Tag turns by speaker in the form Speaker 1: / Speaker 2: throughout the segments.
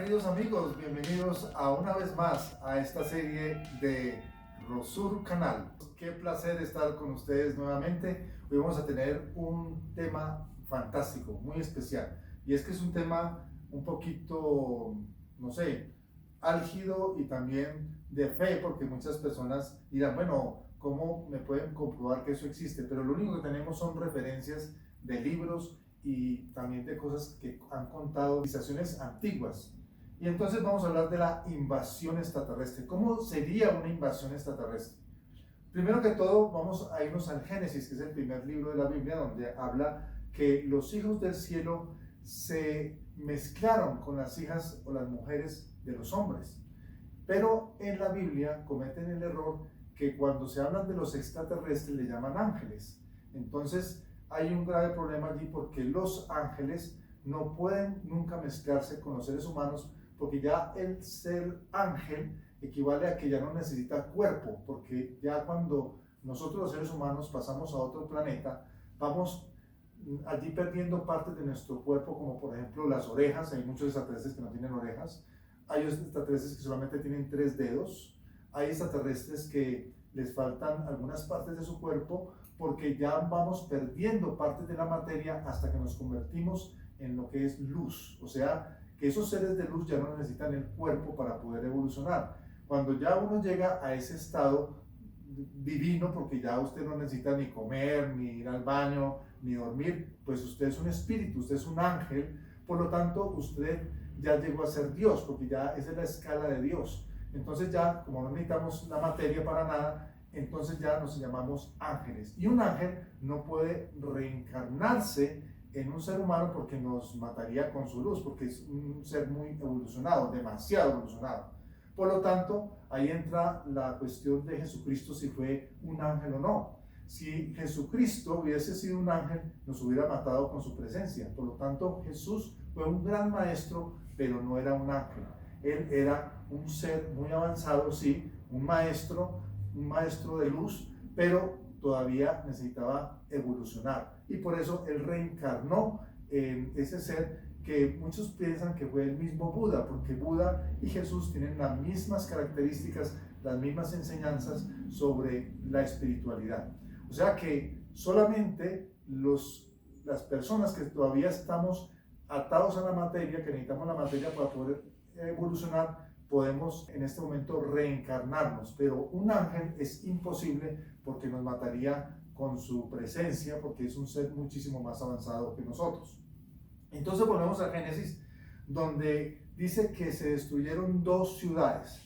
Speaker 1: queridos amigos, bienvenidos a una vez más a esta serie de Rosur Canal. Qué placer estar con ustedes nuevamente. Hoy vamos a tener un tema fantástico, muy especial. Y es que es un tema un poquito, no sé, álgido y también de fe, porque muchas personas dirán, bueno, ¿cómo me pueden comprobar que eso existe? Pero lo único que tenemos son referencias de libros y también de cosas que han contado civilizaciones antiguas. Y entonces vamos a hablar de la invasión extraterrestre. ¿Cómo sería una invasión extraterrestre? Primero que todo, vamos a irnos al Génesis, que es el primer libro de la Biblia, donde habla que los hijos del cielo se mezclaron con las hijas o las mujeres de los hombres. Pero en la Biblia cometen el error que cuando se hablan de los extraterrestres le llaman ángeles. Entonces hay un grave problema allí porque los ángeles no pueden nunca mezclarse con los seres humanos, porque ya el ser ángel equivale a que ya no necesita cuerpo, porque ya cuando nosotros los seres humanos pasamos a otro planeta, vamos allí perdiendo partes de nuestro cuerpo, como por ejemplo las orejas. Hay muchos extraterrestres que no tienen orejas, hay extraterrestres que solamente tienen 3 dedos, hay extraterrestres que les faltan algunas partes de su cuerpo, porque ya vamos perdiendo partes de la materia hasta que nos convertimos en lo que es luz. O sea, que esos seres de luz ya no necesitan el cuerpo para poder evolucionar. Cuando ya uno llega a ese estado divino, porque ya usted no necesita ni comer, ni ir al baño, ni dormir, pues usted es un espíritu, usted es un ángel, por lo tanto usted ya llegó a ser Dios, porque ya esa es la escala de Dios. Entonces ya, como no necesitamos la materia para nada, entonces ya nos llamamos ángeles. Y un ángel no puede reencarnarse en un ser humano porque nos mataría con su luz, porque es un ser muy evolucionado, demasiado evolucionado. Por lo tanto, ahí entra la cuestión de Jesucristo, si fue un ángel o no. Si Jesucristo hubiese sido un ángel, nos hubiera matado con su presencia. Por lo tanto, Jesús fue un gran maestro, pero no era un ángel. Él era un ser muy avanzado, sí, un maestro de luz, pero todavía necesitaba evolucionar. Y por eso él reencarnó en ese ser que muchos piensan que fue el mismo Buda, porque Buda y Jesús tienen las mismas características, las mismas enseñanzas sobre la espiritualidad. O sea que solamente las personas que todavía estamos atados a la materia, que necesitamos la materia para poder evolucionar, podemos en este momento reencarnarnos, pero un ángel es imposible porque nos mataría con su presencia, porque es un ser muchísimo más avanzado que nosotros. Entonces volvemos a Génesis, donde dice que se destruyeron dos ciudades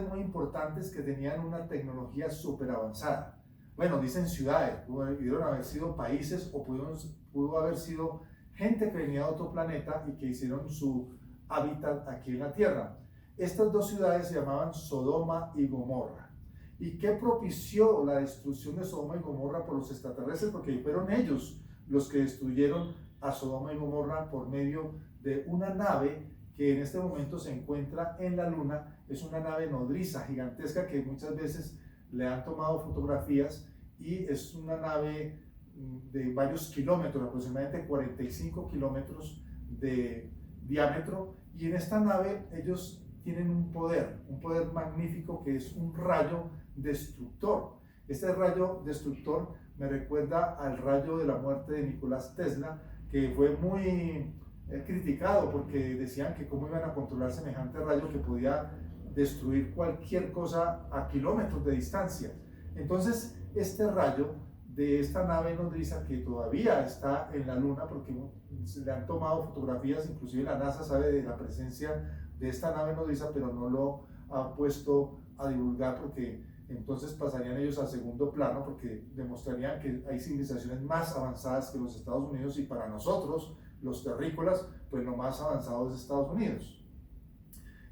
Speaker 1: muy importantes que tenían una tecnología súper avanzada. Bueno, dicen ciudades, pudieron haber sido países o pudo haber sido gente que venía de otro planeta y que hicieron su hábitat aquí en la Tierra. Estas dos ciudades se llamaban Sodoma y Gomorra. ¿Y qué propició la destrucción de Sodoma y Gomorra por los extraterrestres? Porque fueron ellos los que destruyeron a Sodoma y Gomorra por medio de una nave que en este momento se encuentra en la luna. Es una nave nodriza gigantesca que muchas veces le han tomado fotografías, y es una nave de varios kilómetros, aproximadamente 45 kilómetros de diámetro, y en esta nave ellos tienen un poder magnífico, que es un rayo destructor. Este rayo destructor me recuerda al rayo de la muerte de Nicolás Tesla, que fue muy criticado porque decían que cómo iban a controlar semejante rayo que podía destruir cualquier cosa a kilómetros de distancia. Entonces este rayo de esta nave nodriza, que todavía está en la luna, porque se le han tomado fotografías, inclusive la NASA sabe de la presencia de esta nave nodriza, pero no lo ha puesto a divulgar, porque entonces pasarían ellos a segundo plano, porque demostrarían que hay civilizaciones más avanzadas que los Estados Unidos, y para nosotros, los terrícolas, pues lo más avanzado es Estados Unidos.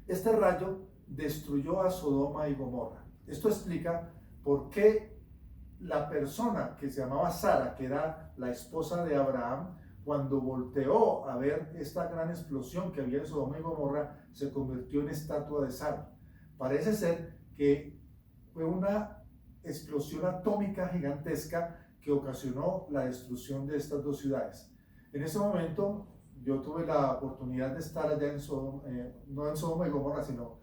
Speaker 1: Este rayo destruyó a Sodoma y Gomorra. Esto explica por qué la persona que se llamaba Sara, que era la esposa de Abraham, cuando volteó a ver esta gran explosión que había en Sodoma y Gomorra, se convirtió en estatua de sal. Parece ser que fue una explosión atómica gigantesca que ocasionó la destrucción de estas dos ciudades. En ese momento yo tuve la oportunidad de estar allá en Sodoma, no en Sodoma y Gomorra, sino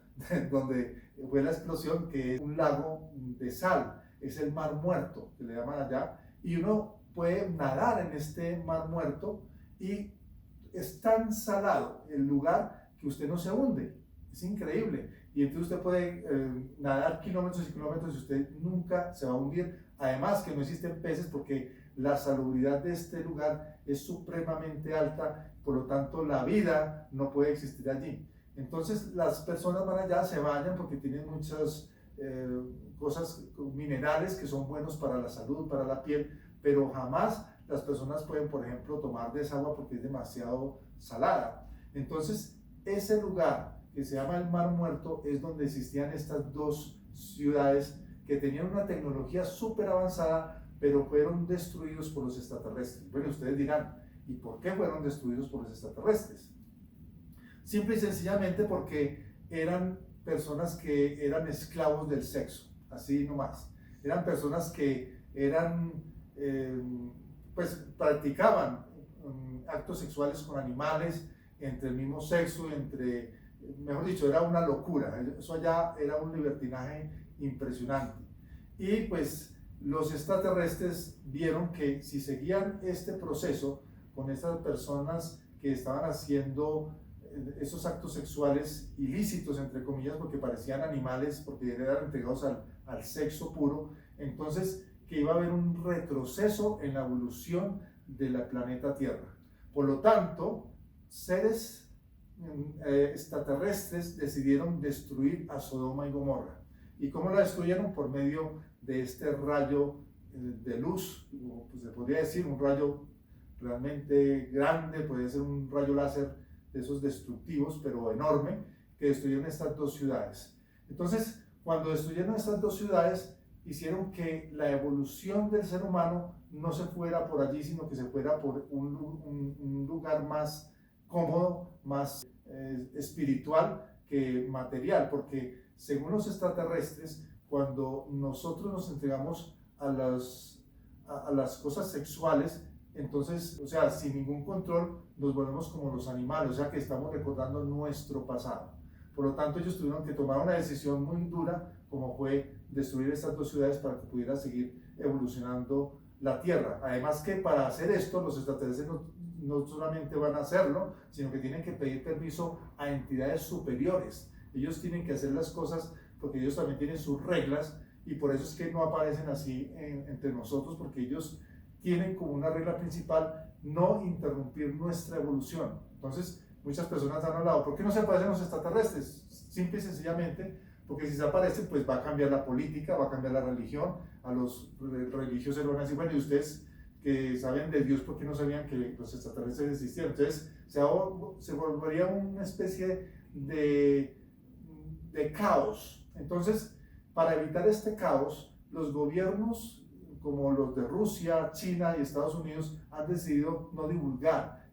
Speaker 1: donde fue la explosión, que es un lago de sal, es el Mar Muerto, que le llaman allá, y uno puede nadar en este Mar Muerto y es tan salado el lugar que usted no se hunde, es increíble, y entonces usted puede nadar kilómetros y kilómetros y usted nunca se va a hundir, además que no existen peces porque la salubridad de este lugar es supremamente alta, por lo tanto la vida no puede existir allí. Entonces las personas van allá, se bañan porque tienen muchas cosas, minerales que son buenos para la salud, para la piel, pero jamás las personas pueden, por ejemplo, tomar de esa agua porque es demasiado salada. Entonces ese lugar que se llama el Mar Muerto es donde existían estas dos ciudades que tenían una tecnología súper avanzada, pero fueron destruidos por los extraterrestres. Bueno, ustedes dirán, ¿y por qué fueron destruidos por los extraterrestres? Simple y sencillamente porque eran personas que eran esclavos del sexo, así nomás. Eran personas que eran, pues practicaban actos sexuales con animales entre el mismo sexo, mejor dicho, era una locura. Eso allá era un libertinaje impresionante. Y pues los extraterrestres vieron que si seguían este proceso con estas personas que estaban haciendo esos actos sexuales ilícitos, entre comillas, porque parecían animales, porque eran entregados al sexo puro, entonces que iba a haber un retroceso en la evolución del planeta Tierra. Por lo tanto, seres extraterrestres decidieron destruir a Sodoma y Gomorra. ¿Y cómo la destruyeron? Por medio de este rayo de luz, pues se podría decir un rayo realmente grande, puede ser un rayo láser de esos destructivos, pero enorme, que destruyeron estas dos ciudades. Entonces, cuando destruyeron estas dos ciudades, hicieron que la evolución del ser humano no se fuera por allí, sino que se fuera por un lugar más cómodo, más espiritual que material, porque según los extraterrestres, cuando nosotros nos entregamos a las cosas sexuales, entonces, o sea, sin ningún control, nos volvemos como los animales, o sea que estamos recordando nuestro pasado. Por lo tanto, ellos tuvieron que tomar una decisión muy dura, como fue destruir estas dos ciudades para que pudiera seguir evolucionando la Tierra. Además que para hacer esto, los extraterrestres no solamente van a hacerlo, sino que tienen que pedir permiso a entidades superiores. Ellos tienen que hacer las cosas porque ellos también tienen sus reglas y por eso es que no aparecen así entre nosotros, porque ellos tienen como una regla principal no interrumpir nuestra evolución. Entonces, muchas personas han hablado, ¿por qué no se aparecen los extraterrestres? Simple y sencillamente, porque si se aparecen, pues va a cambiar la política, va a cambiar la religión, a los religiosos le van a decir, bueno, y ustedes que saben de Dios, ¿por qué no sabían que los extraterrestres existían? Entonces, se volvería una especie de caos. Entonces, para evitar este caos, los gobiernos como los de Rusia, China y Estados Unidos han decidido no divulgar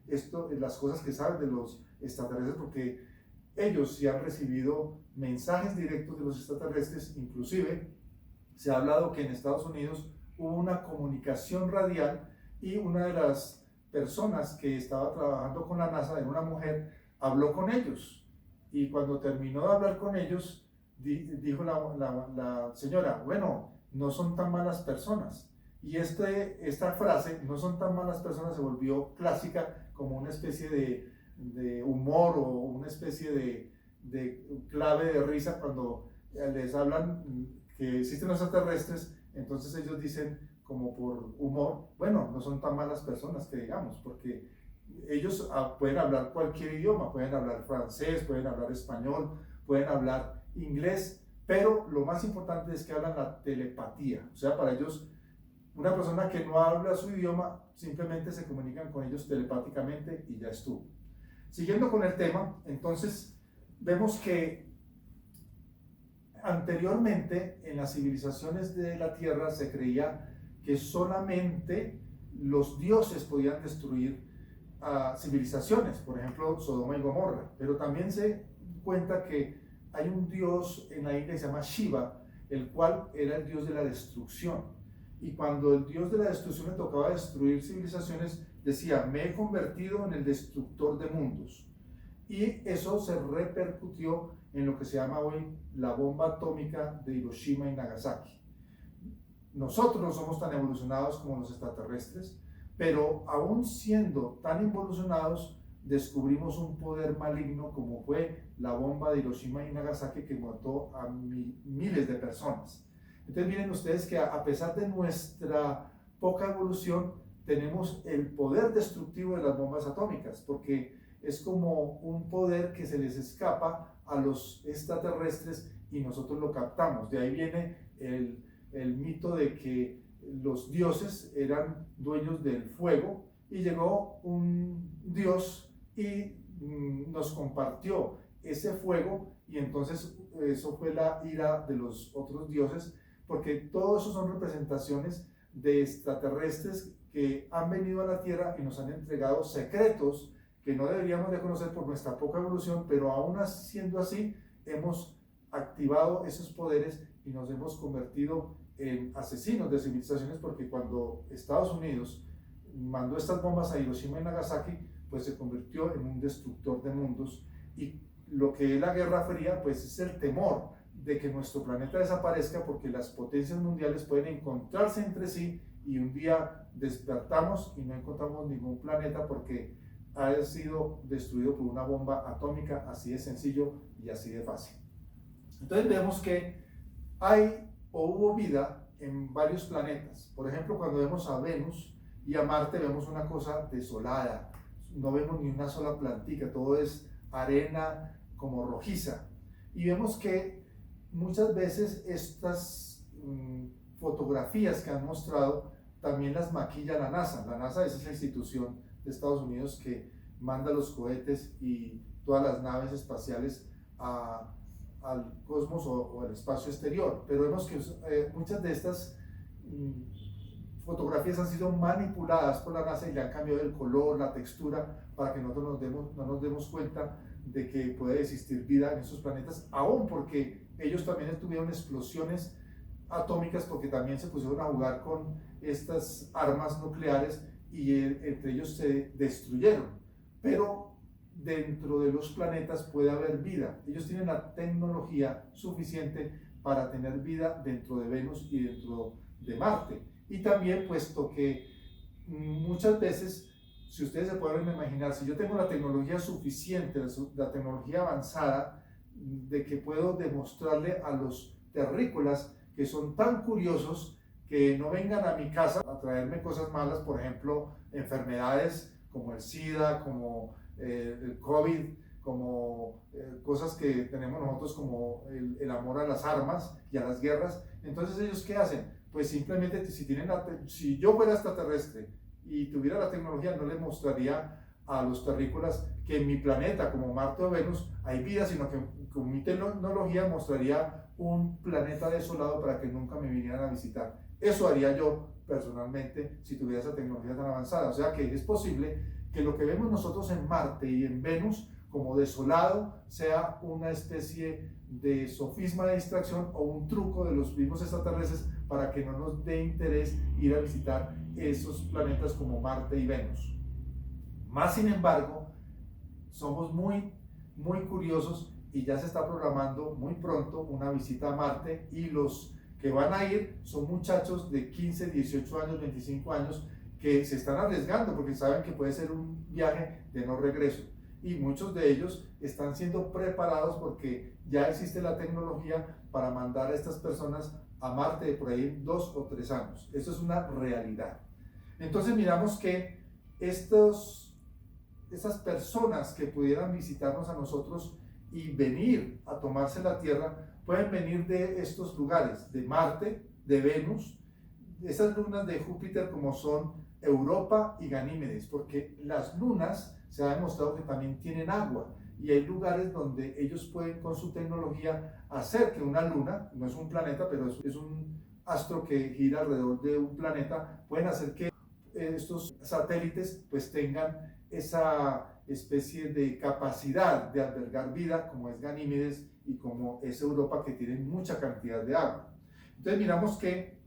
Speaker 1: las cosas que saben de los extraterrestres, porque ellos sí han recibido mensajes directos de los extraterrestres. Inclusive se ha hablado que en Estados Unidos hubo una comunicación radial y una de las personas que estaba trabajando con la NASA, era una mujer, habló con ellos, y cuando terminó de hablar con ellos dijo la señora, bueno, no son tan malas personas. Y esta frase, no son tan malas personas, se volvió clásica como una especie de humor o una especie de clave de risa cuando les hablan que existen los extraterrestres. Entonces ellos dicen como por humor, bueno, no son tan malas personas que digamos, porque ellos pueden hablar cualquier idioma, pueden hablar francés, pueden hablar español, pueden hablar inglés, pero lo más importante es que hablan la telepatía. O sea, para ellos, una persona que no habla su idioma, simplemente se comunican con ellos telepáticamente y ya estuvo. Siguiendo con el tema, entonces vemos que anteriormente en las civilizaciones de la Tierra se creía que solamente los dioses podían destruir civilizaciones, por ejemplo Sodoma y Gomorra, pero también se cuenta que hay un dios en la India que se llama Shiva, el cual era el dios de la destrucción, y cuando el dios de la destrucción le tocaba destruir civilizaciones, decía, me he convertido en el destructor de mundos. Y eso se repercutió en lo que se llama hoy la bomba atómica de Hiroshima y Nagasaki. Nosotros no somos tan evolucionados como los extraterrestres, pero aún siendo tan evolucionados, descubrimos un poder maligno como fue la bomba de Hiroshima y Nagasaki que mató a miles de personas. Entonces miren ustedes que a pesar de nuestra poca evolución, tenemos el poder destructivo de las bombas atómicas, porque es como un poder que se les escapa a los extraterrestres y nosotros lo captamos. De ahí viene el mito de que los dioses eran dueños del fuego y llegó un dios y nos compartió ese fuego, y entonces eso fue la ira de los otros dioses, porque todo eso son representaciones de extraterrestres que han venido a la Tierra y nos han entregado secretos que no deberíamos de conocer por nuestra poca evolución, pero aún siendo así, hemos activado esos poderes y nos hemos convertido en asesinos de civilizaciones, porque cuando Estados Unidos mandó estas bombas a Hiroshima y Nagasaki, pues se convirtió en un destructor de mundos, y lo que es la Guerra Fría, pues es el temor de que nuestro planeta desaparezca, porque las potencias mundiales pueden encontrarse entre sí y un día despertamos y no encontramos ningún planeta porque ha sido destruido por una bomba atómica, así de sencillo y así de fácil. Entonces vemos que hay o hubo vida en varios planetas. Por ejemplo, cuando vemos a Venus y a Marte, vemos una cosa desolada, no vemos ni una sola plantica, todo es arena como rojiza, y vemos que muchas veces estas fotografías que han mostrado también las maquilla la NASA. La NASA es esa institución de Estados Unidos que manda los cohetes y todas las naves espaciales al cosmos o al espacio exterior, pero vemos que muchas de estas fotografías han sido manipuladas por la NASA y le han cambiado el color, la textura, para que nosotros no nos demos cuenta de que puede existir vida en esos planetas, aún porque ellos también tuvieron explosiones atómicas, porque también se pusieron a jugar con estas armas nucleares y entre ellos se destruyeron. Pero dentro de los planetas puede haber vida. Ellos tienen la tecnología suficiente para tener vida dentro de Venus y dentro de Marte. Y también, puesto que muchas veces, si ustedes se pueden imaginar, si yo tengo la tecnología suficiente, la tecnología avanzada, de que puedo demostrarle a los terrícolas que son tan curiosos que no vengan a mi casa a traerme cosas malas, por ejemplo, enfermedades como el SIDA, como el COVID, como cosas que tenemos nosotros como el amor a las armas y a las guerras. Entonces, ¿ellos qué hacen? Pues simplemente, si yo fuera extraterrestre y tuviera la tecnología, no les mostraría a los terrícolas que en mi planeta, como Marte o Venus, hay vida, sino que con mi tecnología mostraría un planeta desolado para que nunca me vinieran a visitar. Eso haría yo personalmente si tuviera esa tecnología tan avanzada. O sea que es posible que lo que vemos nosotros en Marte y en Venus como desolado sea una especie de sofisma de distracción o un truco de los mismos extraterrestres para que no nos dé interés ir a visitar esos planetas como Marte y Venus. Más sin embargo, somos muy curiosos y ya se está programando muy pronto una visita a Marte, y los que van a ir son muchachos de 15, 18 años, 25 años que se están arriesgando porque saben que puede ser un viaje de no regreso, y muchos de ellos están siendo preparados porque ya existe la tecnología para mandar a estas personas a Marte por ahí 2 o 3 años. Eso es una realidad. Entonces miramos que esas personas que pudieran visitarnos a nosotros y venir a tomarse la Tierra, pueden venir de estos lugares, de Marte, de Venus, esas lunas de Júpiter como son Europa y Ganímedes, porque las lunas se ha demostrado que también tienen agua, y hay lugares donde ellos pueden con su tecnología hacer que una luna, no es un planeta, pero es un astro que gira alrededor de un planeta, pueden hacer que estos satélites pues tengan esa especie de capacidad de albergar vida, como es Ganímedes y como es Europa, que tienen mucha cantidad de agua. Entonces miramos que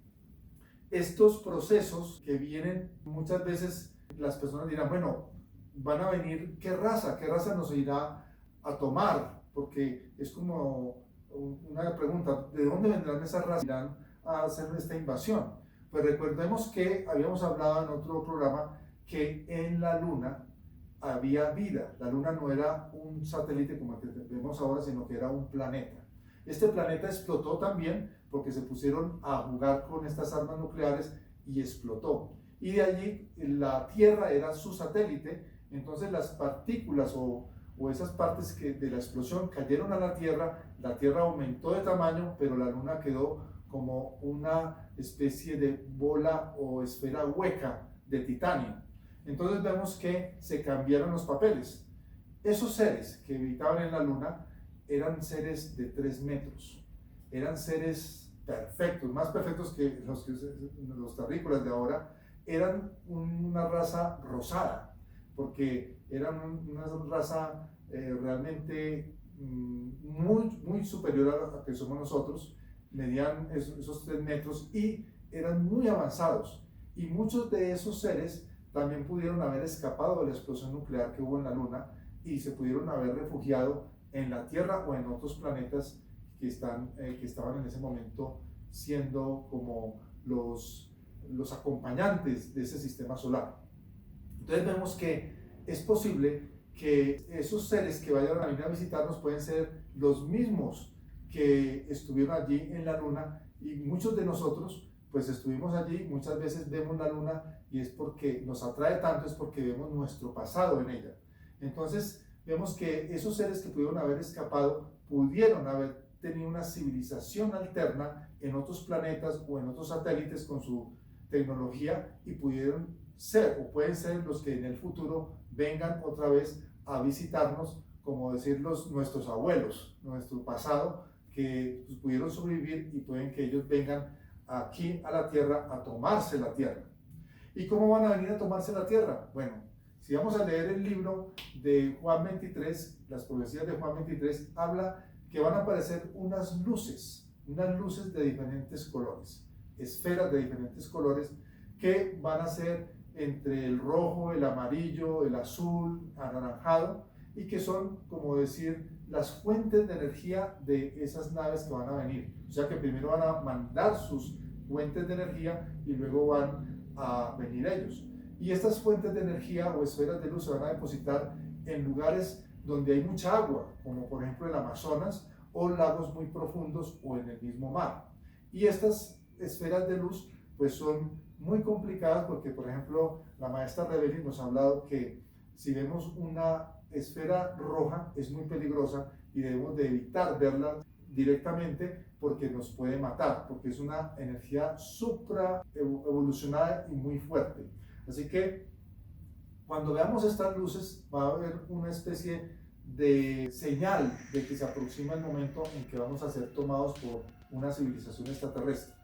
Speaker 1: estos procesos que vienen muchas veces las personas dirán, bueno, van a venir, ¿qué raza? ¿Qué raza nos irá a tomar? Porque es como una pregunta, ¿de dónde vendrán esas razas que irán a hacer esta invasión? Pues recordemos que habíamos hablado en otro programa que en la Luna había vida. La Luna no era un satélite como el que vemos ahora, sino que era un planeta. Este planeta explotó también porque se pusieron a jugar con estas armas nucleares y explotó. Y de allí la Tierra era su satélite, entonces las partículas o esas partes de la explosión cayeron a la Tierra aumentó de tamaño, pero la Luna quedó como una especie de bola o esfera hueca de titanio. Entonces vemos que se cambiaron los papeles. Esos seres que habitaban en la Luna eran seres de 3 metros, eran seres perfectos, más perfectos que los terrícolas de ahora, eran una raza rosada, porque eran una raza realmente muy superior a la que somos nosotros, medían esos 3 metros y eran muy avanzados. Y muchos de esos seres también pudieron haber escapado de la explosión nuclear que hubo en la Luna y se pudieron haber refugiado en la Tierra o en otros planetas que estaban en ese momento siendo como los acompañantes de ese sistema solar. Entonces vemos que es posible que esos seres que vayan a venir a visitarnos pueden ser los mismos que estuvieron allí en la Luna, y muchos de nosotros pues estuvimos allí, muchas veces vemos la Luna y es porque nos atrae tanto, es porque vemos nuestro pasado en ella. Entonces vemos que esos seres que pudieron haber escapado pudieron haber tenido una civilización alterna en otros planetas o en otros satélites con su tecnología y pudieron ser o pueden ser los que en el futuro vengan otra vez a visitarnos, como decir nuestros abuelos, nuestro pasado, que pues, pudieron sobrevivir y pueden que ellos vengan aquí a la Tierra a tomarse la Tierra. ¿Y cómo van a venir a tomarse la Tierra? Bueno, si vamos a leer el libro de Juan 23, las profecías de Juan 23, habla que van a aparecer unas luces de diferentes colores, esferas de diferentes colores que van a ser entre el rojo, el amarillo, el azul, anaranjado, y que son, como decir, las fuentes de energía de esas naves que van a venir. O sea que primero van a mandar sus fuentes de energía y luego van a venir ellos. Y estas fuentes de energía o esferas de luz se van a depositar en lugares donde hay mucha agua, como por ejemplo el Amazonas, o lagos muy profundos o en el mismo mar. Y estas esferas de luz pues son muy complicadas porque, por ejemplo, la maestra Rebeli nos ha hablado que si vemos una esfera roja es muy peligrosa y debemos de evitar verla directamente porque nos puede matar, porque es una energía supra evolucionada y muy fuerte. Así que cuando veamos estas luces va a haber una especie de señal de que se aproxima el momento en que vamos a ser tomados por una civilización extraterrestre.